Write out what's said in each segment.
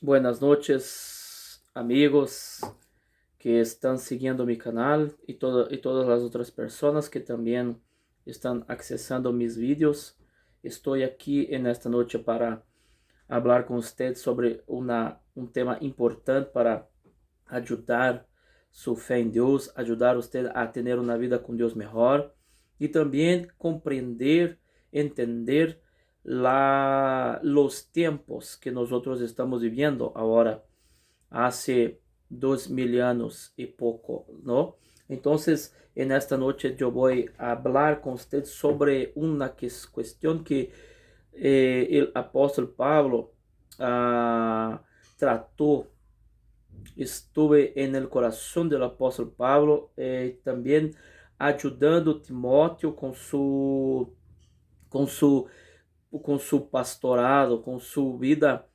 Buenas noches, amigos que están siguiendo mi canal y todas las otras personas que también están accesando mis vídeos. Estoy aquí en esta noche para hablar con usted sobre un tema importante para ayudar su fe en Dios, ayudar a usted a tener una vida con Dios mejor y también comprender, entender los tiempos que nosotros estamos viviendo ahora, hace 2000 años y poco, ¿no? Entonces, en esta noche yo voy a hablar con usted sobre una cuestión que el apóstol Pablo trató. Estuve en el corazón del apóstol Pablo, también ayudando a Timoteo con su, con su pastorado, con su vida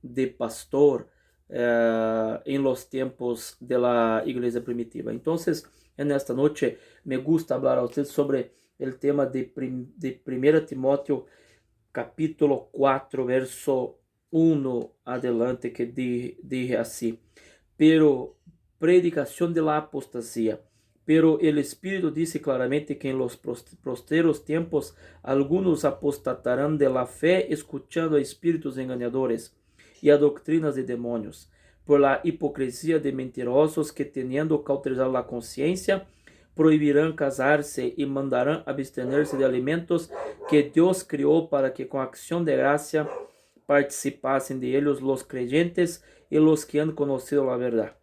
de pastor en los tiempos de la iglesia primitiva. Entonces, en esta noche me gusta hablar a usted sobre el tema de 1 Timoteo capítulo 4, verso 1 adelante, que dije así: pero predicación de la apostasía. Pero el Espíritu dice claramente que en los posteros tiempos algunos apostatarán de la fe, escuchando a espíritus engañadores y a doctrinas de demonios, por la hipocresía de mentirosos que, teniendo cauterizado la conciencia, prohibirán casarse y mandarán abstenerse de alimentos que Dios crió, para que con acción de gracia participasen de ellos los creyentes y los que han conocido la verdad.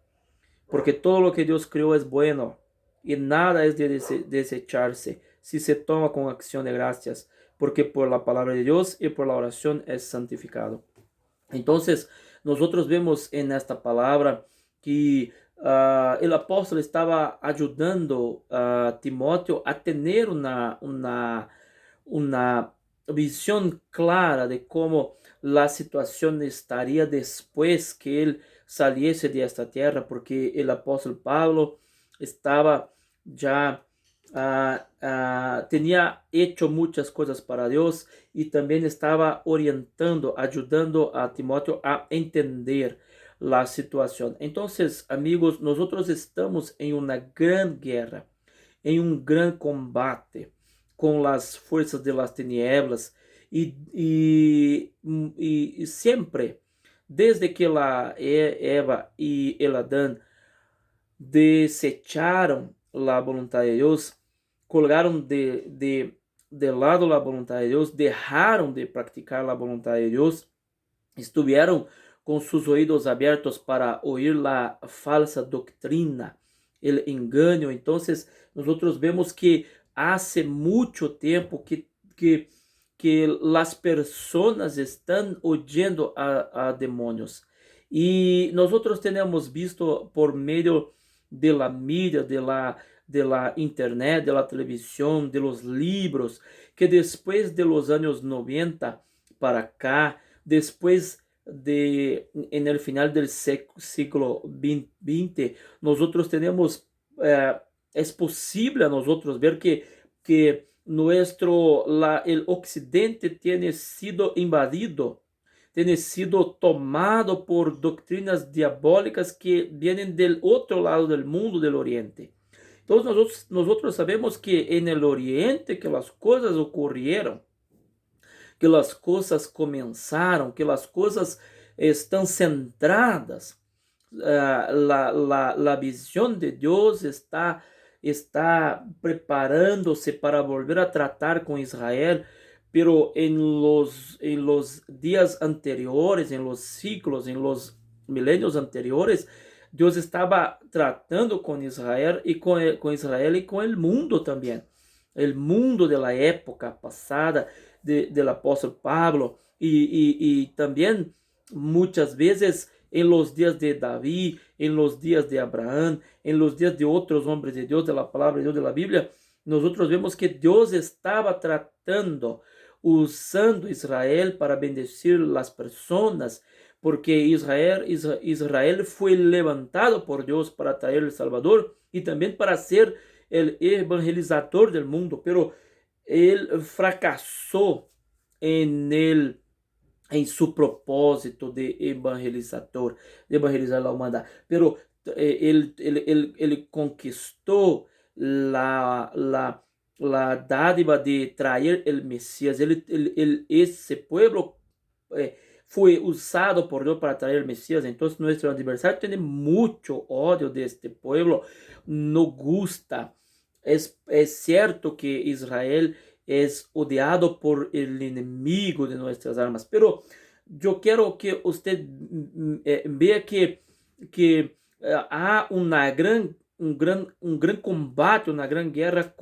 Porque todo lo que Dios creó es bueno, y nada es de desecharse si se toma con acción de gracias, porque por la palabra de Dios y por la oración es santificado. Entonces, nosotros vemos en esta palabra que el apóstol estaba ayudando a Timoteo a tener una visión clara de cómo la situación estaría después que él saliese de esta tierra, porque el apóstol Pablo estaba ya, tenía hecho muchas cosas para Dios, y también estaba orientando, ayudando a Timoteo a entender la situación. Entonces, amigos, nosotros estamos en una gran guerra, en un gran combate con las fuerzas de las tinieblas, y siempre, desde que la Eva y el Adán desecharon la voluntad de Dios, colgaron de lado la voluntad de Dios, dejaron de practicar la voluntad de Dios, estuvieron con sus oídos abiertos para oír la falsa doctrina, el engaño. Entonces, nosotros vemos que hace mucho tiempo que las personas están oyendo a demonios. Y nosotros tenemos visto por medio de la mídia, de la internet, de la televisión, de los libros, que después de los años 90 para acá, después en el final del siglo XX, nosotros tenemos, es posible a nosotros ver que el occidente tiene sido invadido, tiene sido tomado por doctrinas diabólicas que vienen del otro lado del mundo, del oriente. Entonces nosotros sabemos que en el oriente que las cosas ocurrieron, que las cosas comenzaron, que las cosas están centradas. La visión de Dios está preparándose para volver a tratar con Israel, pero en los días anteriores, en los siglos, en los milenios anteriores, Dios estaba tratando con Israel y con Israel y con el mundo también. El mundo de la época pasada del apóstol Pablo, y también muchas veces en los días de David, en los días de Abraham, en los días de otros hombres de Dios, de la palabra de Dios, de la Biblia, nosotros vemos que Dios estaba tratando, usando Israel para bendecir las personas, porque Israel fue levantado por Dios para traer el Salvador y también para ser el evangelizador del mundo, pero él fracasó en em su propósito de evangelizador, de evangelizar la humanidad. Pero ele conquistou la dádiva de traer el Mesías. Ese pueblo fue usado por Dios para traer el Mesías. Entonces nuestro adversario tiene mucho odio de este pueblo, no gusta. Es cierto que Israel es odiado por el enemigo de nuestras almas, pero yo quiero que usted vea que há um gran combate, uma grande guerra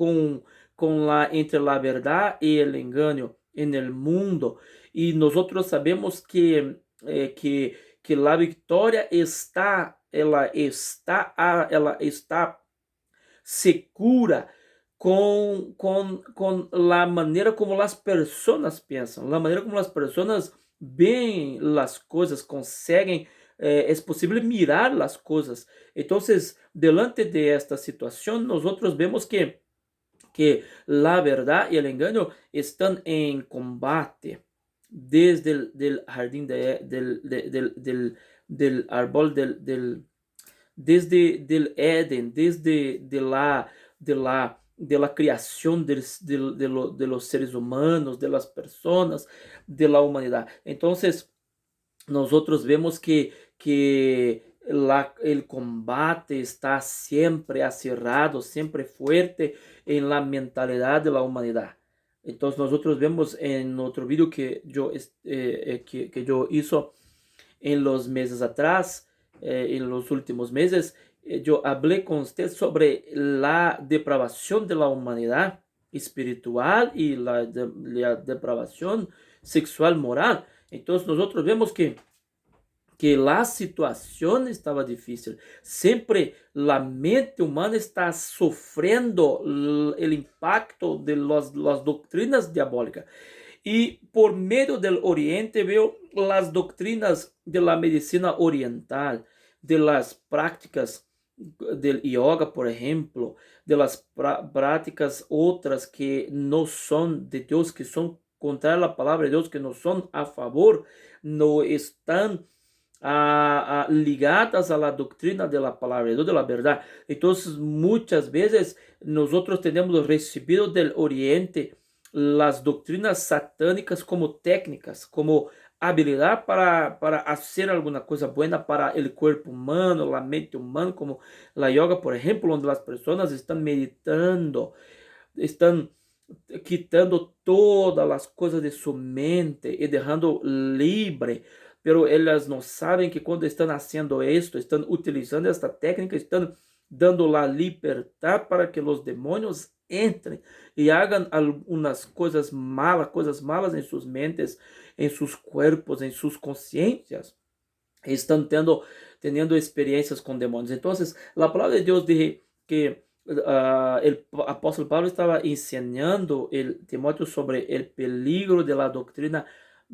entre a verdade e o engano en el mundo. E nós sabemos que a vitória está segura com a maneira como as pessoas pensam, a maneira como as pessoas veem as coisas, conseguem, é possível mirar as coisas. Então, delante de esta situação, nós vemos que a verdade e o engano estão em combate desde el jardín del árbol desde del Éden, desde de la creación de los seres humanos, de las personas, de la humanidad. Entonces, nosotros vemos que el combate está siempre acerrado, siempre fuerte en la mentalidad de la humanidad. Entonces nosotros vemos en otro video que yo hizo en los meses atrás, en los últimos meses, yo hablé con usted sobre la depravación de la humanidad espiritual y la depravación sexual moral. Entonces nosotros vemos que la situação estava difícil. Sempre a mente humana está sofrendo o impacto de las doutrinas diabólicas. E por meio do Oriente veo as doutrinas de la medicina oriental, de las práticas del yoga, por exemplo, de las práticas outras que não são de Deus, que são contra a palavra de Deus, que não são a favor, não estão ligadas a la doctrina de la palabra de Dios, de la verdad. Entonces, muchas veces nosotros tenemos recibido del Oriente las doctrinas satánicas como técnicas, como habilidad para hacer alguna cosa buena para el cuerpo humano, la mente humana, como la yoga, por ejemplo, donde las personas están meditando, están quitando todas las cosas de su mente y dejando libre. Pero elas não sabem que quando estão fazendo isto, estão utilizando esta técnica, estão dando la libertad para que os demônios entrem e hagam algumas coisas malas em suas mentes, em seus corpos, em suas consciências. Estão tendo experiências com demônios. Então, a palavra de Deus diz que o apóstolo Pablo estava ensinando Timóteo sobre o peligro de la doutrina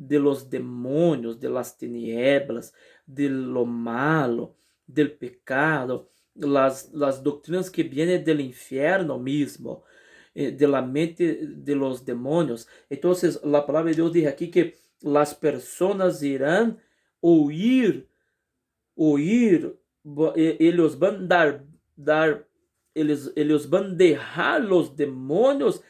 de los demonios, de las tinieblas, de lo malo, del pecado, las doctrinas que vienen del infierno mismo, de la mente de los demonios. Entonces, la palabra de Dios dice aquí que las personas irán oír, ellos van ellos van dejar los demonios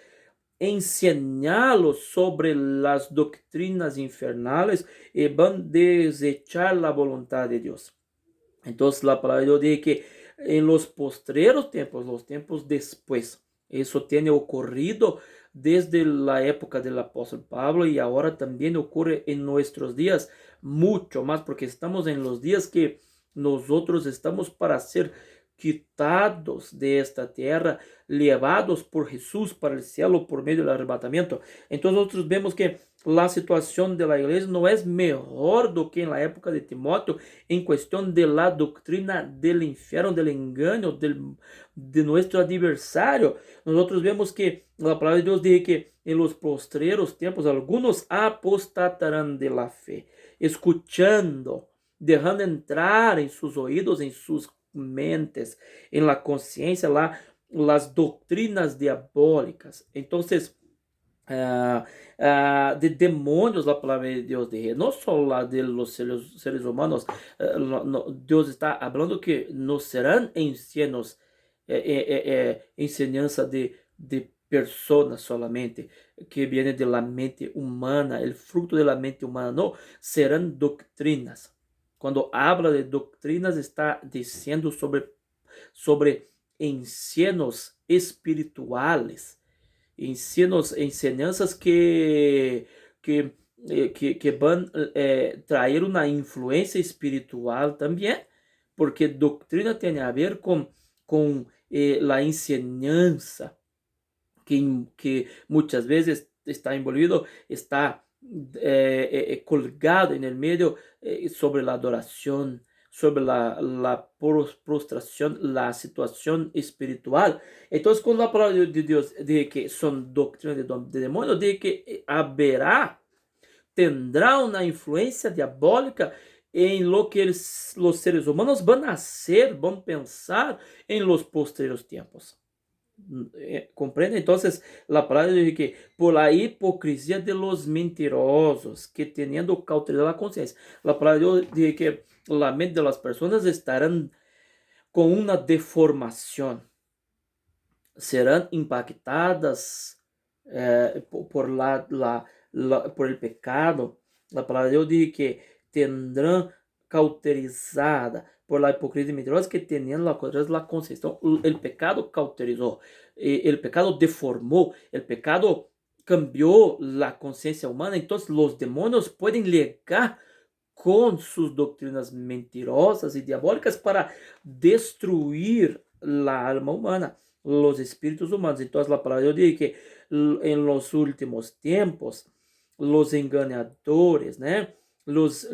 ensiná-los sobre las doctrinas infernales y van desechar la voluntad de Dios. Entonces la palabra de Dios dice que en los postreros tiempos, los tiempos después, eso tiene ocurrido desde la época del apóstol Pablo y ahora también ocurre en nuestros días mucho más, porque estamos en los días que nosotros estamos para ser quitados de esta tierra, levados por Jesús para el cielo por medio del arrebatamiento. Entonces nosotros vemos que la situación de la iglesia no es mejor do que en la época de Timoteo en cuestión de la doctrina del infierno, del engaño de nuestro adversario. Nosotros vemos que la palabra de Dios dice que en los postreros tiempos algunos apostatarán de la fe, escuchando, dejando entrar en sus oídos, en sus mentes, en la conciencia, las doctrinas diabólicas. Entonces, de demonios, la palabra de Dios dije, no solo la de los seres humanos. Dios está hablando que no serán enseñanza de personas solamente, que viene de la mente humana, el fruto de la mente humana, no, serán doctrinas. Cuando habla de doctrinas, está diciendo sobre ensinos espirituales, enseñanzas que, que van traer una influencia espiritual también, porque doctrina tiene a ver con la enseñanza que muchas veces está envolvido, está colgado en el medio sobre la adoración, sobre la prostración, la situación espiritual. Entonces, cuando la palabra de Dios dice que son doctrinas de demonios, dice que tendrá una influencia diabólica en lo que los seres humanos van a hacer, van a pensar en los posteriores tiempos. ¿Comprende? Entonces, la palabra dice que por la hipocrisia de los mentirosos, que teniendo cauterizado la conciencia, la palabra de Dios dice que la mente de las personas estarán con una deformación, serán impactadas por el pecado. La palabra de Dios dice que tendrán cauterizada por la hipocresía mentirosa, que tenían la conciencia. El pecado cauterizó, el pecado deformó, el pecado cambió la conciencia humana. Entonces los demonios pueden llegar con sus doctrinas mentirosas y diabólicas para destruir la alma humana, los espíritus humanos. Entonces la palabra de Dios dice que en los últimos tiempos los engañadores, ¿no? Los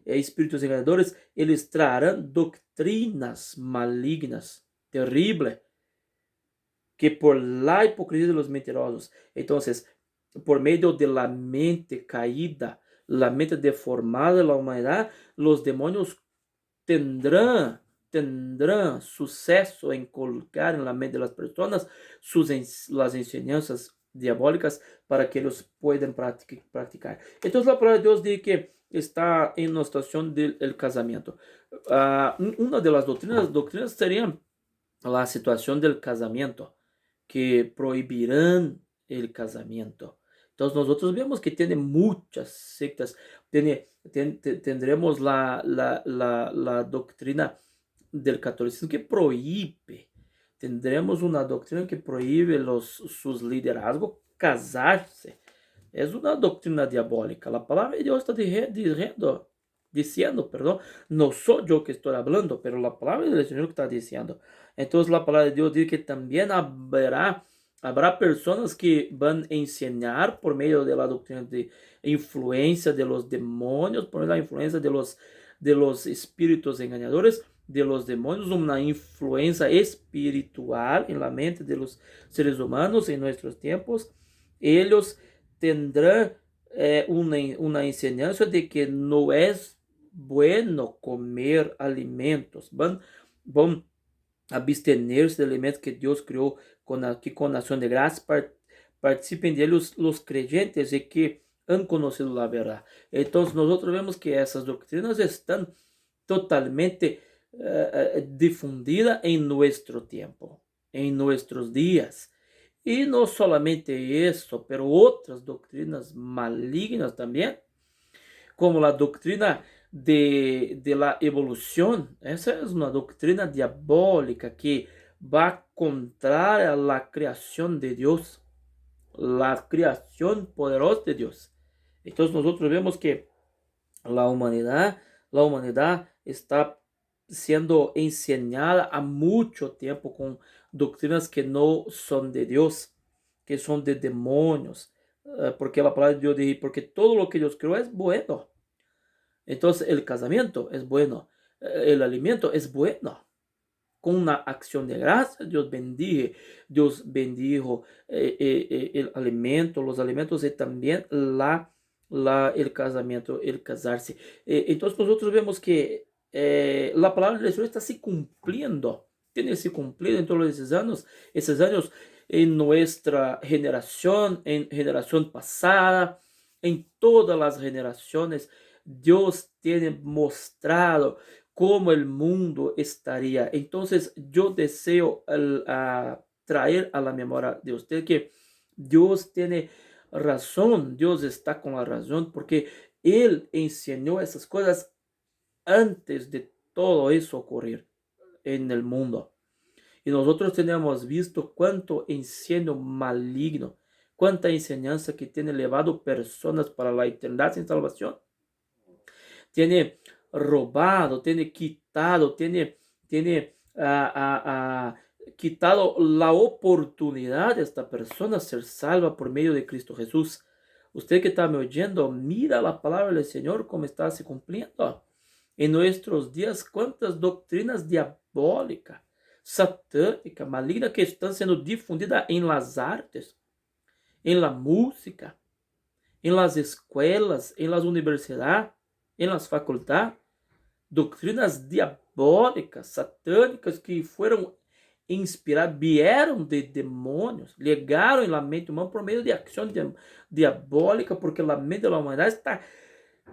espíritus engañadores, eles traerán doctrinas malignas, terribles, que por la hipocresía de los mentirosos. Entonces, por medio de la mente caída, la mente deformada de la humanidad, los demonios tendrán suceso en colocar en la mente de las personas las enseñanzas diabólicas para que ellos puedan practicar. Entonces la palabra de Dios dice que está en una situación del casamiento. Una de las doctrinas sería la situación del casamiento, que prohibirán el casamiento. Entonces nosotros vemos que tiene muchas sectas. Tendremos la doctrina del catolicismo que prohíbe. Tendremos una doctrina que prohíbe sus liderazgos casarse. Es una doctrina diabólica. La palabra de Dios está diciendo, perdón, no soy yo que estoy hablando, pero la palabra del Señor que está diciendo. Entonces la palabra de Dios dice que también habrá personas que van a enseñar por medio de la doctrina de influencia de los demonios, por medio de la influencia de los espíritus engañadores, de los demonios, una influencia espiritual en la mente de los seres humanos en nuestros tiempos. Ellos tendrán una enseñanza de que no es bueno comer alimentos, van abstenerse de alimentos que Dios creó con acción de gracias. Participen de ellos los creyentes y que han conocido la verdad. Entonces nosotros vemos que esas doctrinas están totalmente difundidas en nuestro tiempo, en nuestros días. Y no solamente eso, pero otras doctrinas malignas también, como la doctrina de la evolución. Esa es una doctrina diabólica que va contraria a la creación de Dios, la creación poderosa de Dios. Entonces nosotros vemos que la humanidad está siendo enseñada a mucho tiempo con doctrinas que no son de Dios, que son de demonios, porque la palabra de Dios dice, porque todo lo que Dios creó es bueno. Entonces el casamiento es bueno, el alimento es bueno. Con una acción de gracia, Dios bendijo el alimento, los alimentos y también el casamiento, el casarse. Entonces nosotros vemos que la palabra del Señor está se cumpliendo tiene se cumplido en todos esos años en nuestra generación, en generación pasada, en todas las generaciones. Dios tiene mostrado cómo el mundo estaría. Entonces yo deseo traer a la memoria de usted que Dios tiene razón, Dios está con la razón, porque Él enseñó esas cosas antes de todo eso ocurrir en el mundo. Y nosotros tenemos visto cuánto enseño maligno, cuánta enseñanza que tiene llevado personas para la eternidad sin salvación. Tiene robado, tiene quitado, tiene quitado la oportunidad de esta persona ser salva por medio de Cristo Jesús. Usted que está me oyendo, mira la palabra del Señor como está se cumpliendo. En nuestros días, cuántas doctrinas diabólicas, satánicas, malignas que están siendo difundidas en las artes, en la música, en las escuelas, en las universidades, en las facultades. Doutrinas diabólicas, satânicas que foram inspiradas, vieram de demônios, chegaram na mente humana por meio de ação diabólica, porque a mente da humanidade está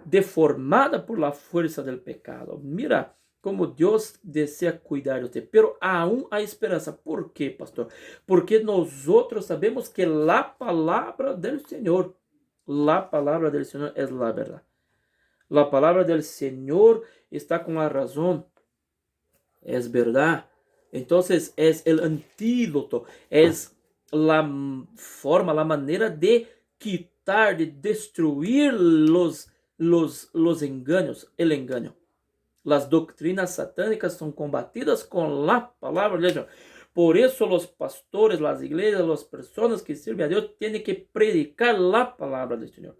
deformada por la fuerza del pecado. Mira como Deus deseja cuidar de você, pero aún há esperança. ¿Por quê, pastor? Porque nós sabemos que a palavra del Senhor é a verdade. La palabra del Señor está con la razón. Es verdad. Entonces es el antídoto. Es la forma, la manera de quitar, de destruir los engaños. El engaño. Las doctrinas satánicas son combatidas con la palabra de Dios. Por eso los pastores, las iglesias, las personas que sirven a Dios tienen que predicar la palabra del Señor.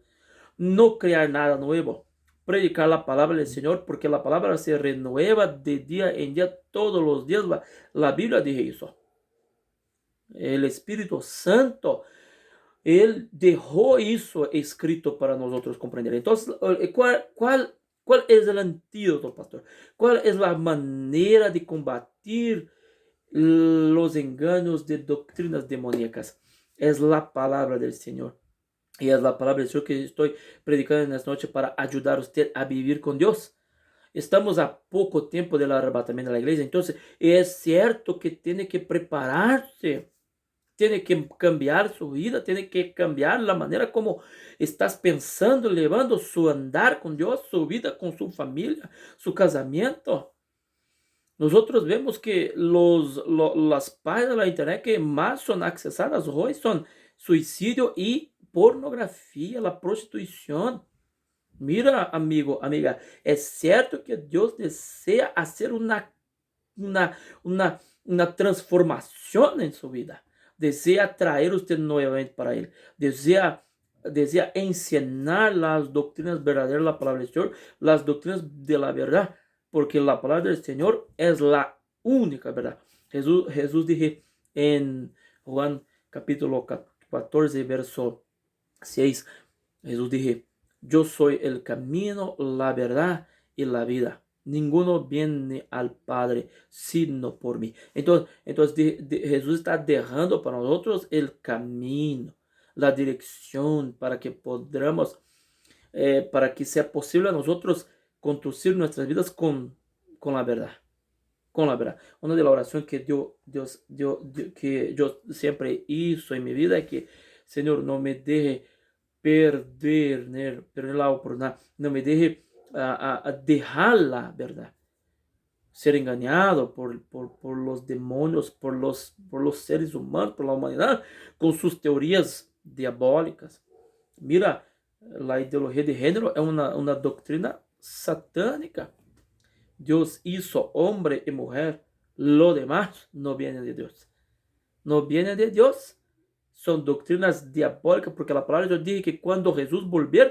No crear nada nuevo. Predicar la palabra del Señor, porque la palabra se renueva de día en día, todos los días. La Biblia dice eso. El Espíritu Santo, Él dejó eso escrito para nosotros comprender. Entonces, ¿cuál es el antídoto, pastor? ¿Cuál es la manera de combatir los engaños de doctrinas demoníacas? Es la palabra del Señor. Y es la palabra del Señor que estoy predicando en esta noche para ayudar a usted a vivir con Dios. Estamos a poco tiempo del arrebatamiento de la iglesia, entonces es cierto que tiene que prepararse, tiene que cambiar su vida, tiene que cambiar la manera como estás pensando, llevando su andar con Dios, su vida con su familia, su casamiento. Nosotros vemos que las páginas de la internet que más son accesadas hoy son suicidio y pornografía, la prostitución. Mira, amigo, amiga, es cierto que Dios desea hacer una transformación en su vida. Desea traer usted nuevamente para Él. Desea enseñar las doctrinas verdaderas, la palabra del Señor, las doctrinas de la verdad, porque la palabra del Señor es la única verdad. Jesús dije en Juan capítulo 14, verso 6, Jesús dije, yo soy el camino, la verdad y la vida. Ninguno viene al Padre sino por mí. Entonces Jesús está dejando para nosotros el camino, la dirección para que podamos, para que sea posible a nosotros conducir nuestras vidas con la verdad. Con la verdad. Una de las oraciones que que yo siempre hizo en mi vida es que, Señor, no me deje perder la oportunidad, no me deje dejar la verdad, ser engañado por los demonios, por los seres humanos, por la humanidad, con sus teorías diabólicas. Mira, la ideología de género es una doctrina satánica. Dios hizo hombre y mujer, lo demás no viene de Dios. No viene de Dios. Son doctrinas diabólicas, porque la palabra de Dios dice que cuando Jesús volviera,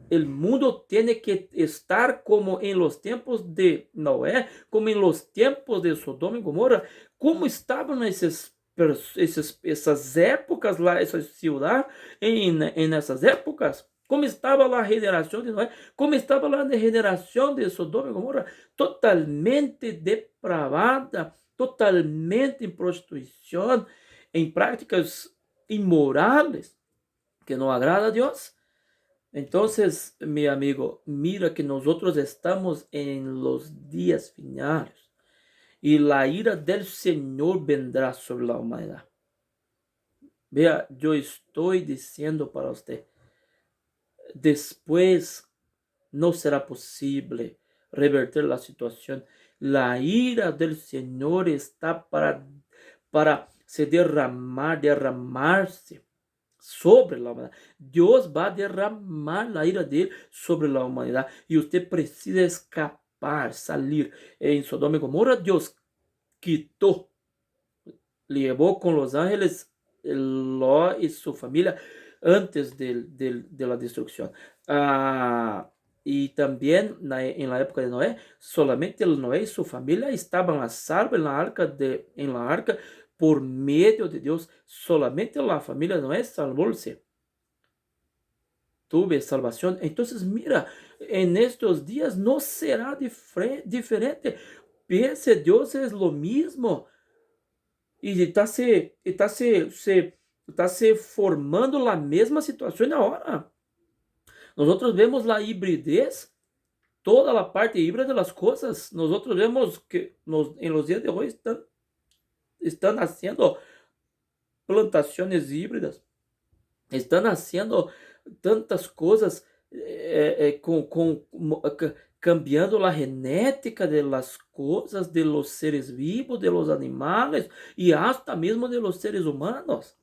el mundo tiene que estar como en los tiempos de Noé, como en los tiempos de Sodoma y Gomorra, como estaban esas épocas, esa ciudad en esas épocas. Como estaba la generación de Noé, como estaba la generación de Sodoma y Gomorra, totalmente depravada, totalmente en prostitución, en prácticas inmorales que no agrada a Dios. Entonces, mi amigo, mira que nosotros estamos en los días finales y la ira del Señor vendrá sobre la humanidad. Vea, yo estoy diciendo para usted, después no será posible revertir la situación. La ira del Señor está para se derramarse sobre la humanidad. Dios va a derramar la ira de él sobre la humanidad y usted precisa escapar, salir. En Sodoma y Gomorra Dios quitó, llevó con los ángeles Lot y su familia antes de la destrucción. Y también en la época de Noé, solamente el Noé y su familia estaban a salvo en la arca por medio de Dios. Solamente la familia de Noé salvóse. Tuve salvación. Entonces, mira, en estos días no será diferente. Piense, Dios es lo mismo. E está se formando a mesma situação agora. Nós vemos a hibridez, toda a parte híbrida das coisas. Nós vemos que em los dias de hoje estão nascendo plantações híbridas, estão nascendo tantas coisas cambiando a genética de las cosas, de los seres vivos, de los animales y hasta mesmo de los seres humanos.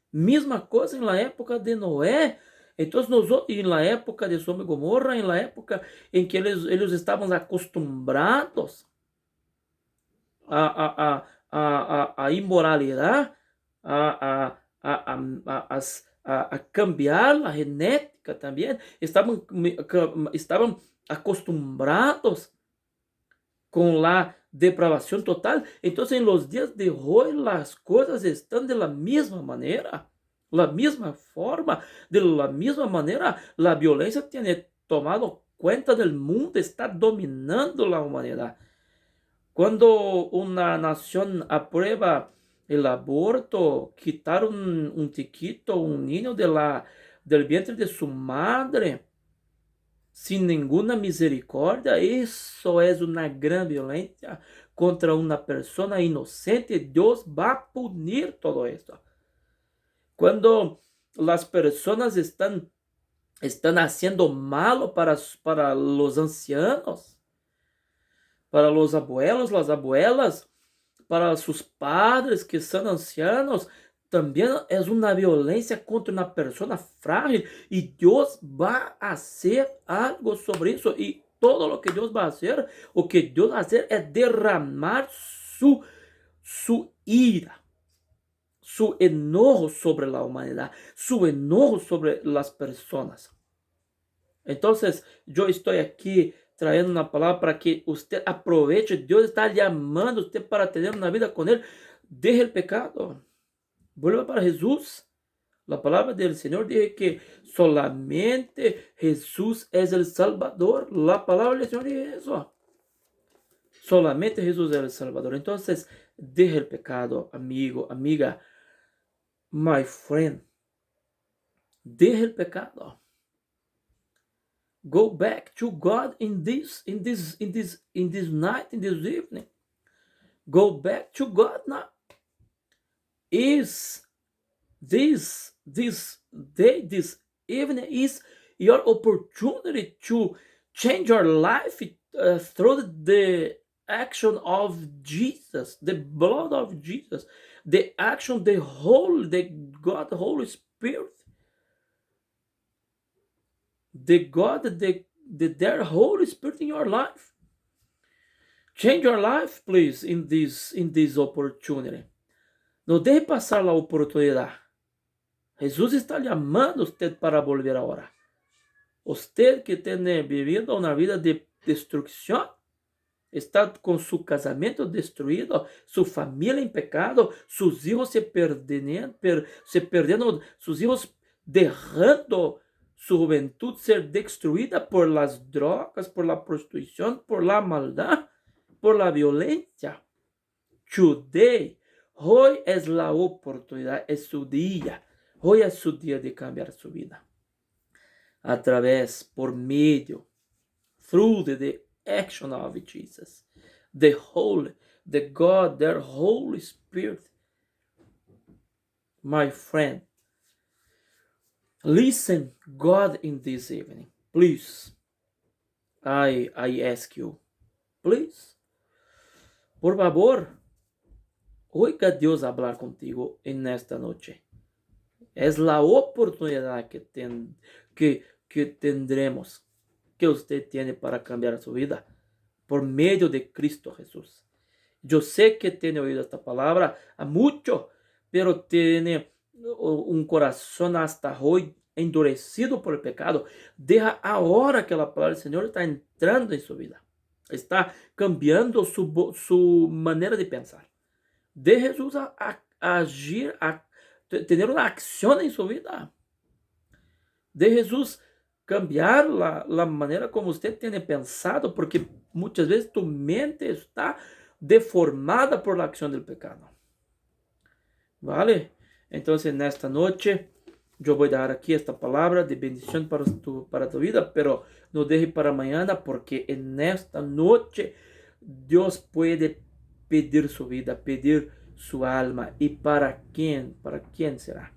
Mesma coisa em la época de Noé. Então, em la época de Sodoma e Gomorra, em la época em que eles estavam acostumbrados a imoralidade, a cambiar a genética também, estavam acostumbrados com a depravação total. Então, em los dias de hoje, as coisas estão de la mesma maneira, la mesma forma, de la mesma maneira, a violência tem tomado conta do mundo, está dominando a humanidade. Quando uma nação aprueba o aborto, quitar um chiquito, um niño del vientre de sua madre, sem nenhuma misericórdia, isso é uma grande violência contra uma pessoa inocente. Deus vai punir todo isso. Quando as pessoas estão fazendo mal para os ancianos, para os abuelos, as abuelas, para seus padres que são ancianos, também é uma violência contra uma pessoa frágil, e Deus vai fazer algo sobre isso. E todo o que Deus vai fazer, o que Deus vai fazer é derramar su ira, su enojo sobre a humanidade, su enojo sobre as pessoas. Então, eu estou aqui trayendo uma palavra para que você aproveite. Deus está chamando você para ter uma vida com Ele. Deje o pecado. Vuelva para Jesús. La palabra del Señor dice que solamente Jesús es el Salvador. La palabra del Señor dice eso. Solamente Jesús es el Salvador. Entonces, deje el pecado, amigo, amiga, my friend. Deje el pecado. Go back to God in this night, in this evening. Go back to God now. Is this day, this evening is your opportunity to change your life through the action of Jesus, the blood of Jesus, the action, the God, the Holy Spirit, their Holy Spirit in your life. Change your life, please, in this opportunity. Não deixe passar a oportunidade. Jesus está chamando você para volver agora. Você que tem vivido uma vida de destruição, está com seu casamento destruído, sua família em pecado, seus hijos se perdendo, seus hijos deixando sua juventude ser destruída por las drogas, por la prostituição, por la maldad, por la violência. today. Hoy es la oportunidad, es su día. Hoy es su día de cambiar su vida. A través, por medio, through the action of Jesus. The God, the Holy Spirit. My friend, listen God in this evening. Please, I ask you, please, por favor, oiga Dios hablar contigo en esta noche. Es la oportunidad que tendremos, que usted tiene para cambiar su vida por medio de Cristo Jesús. Yo sé que tiene oído esta palabra a mucho, pero tiene un corazón hasta hoy endurecido por el pecado. Deja ahora que la palabra del Señor está entrando en su vida. Está cambiando su manera de pensar. De Jesús a agir, a tener una acción en su vida. De Jesús cambiar la manera como usted tiene pensado, porque muchas veces tu mente está deformada por la acción del pecado. ¿Vale? Entonces, en esta noche, yo voy a dar aquí esta palabra de bendición para tu vida, pero no deje para mañana, porque en esta noche Dios puede pedir su vida, pedir su alma. ¿Y para quién? ¿Para quién será?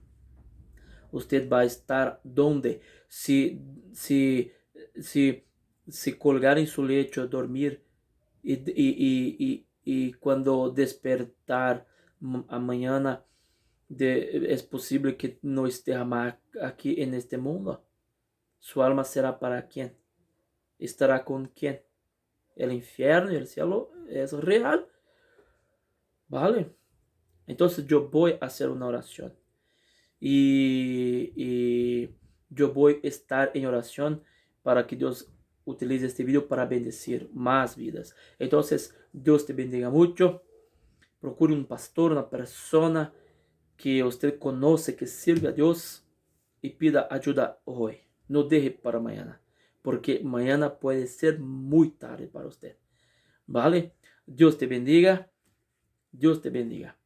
Usted va a estar donde si colgar en su lecho, dormir y cuando despertar a mañana es posible que no esté más aquí en este mundo. Su alma será para quién? ¿Estará con quién? El infierno y el cielo es real. ¿Vale? Entonces yo voy a hacer una oración. Y yo voy a estar en oración para que Dios utilice este video para bendecir más vidas. Entonces, Dios te bendiga mucho. Procure un pastor, una persona que usted conoce, que sirve a Dios y pida ayuda hoy. No deje para mañana, porque mañana puede ser muy tarde para usted. ¿Vale? Dios te bendiga. Dios te bendiga.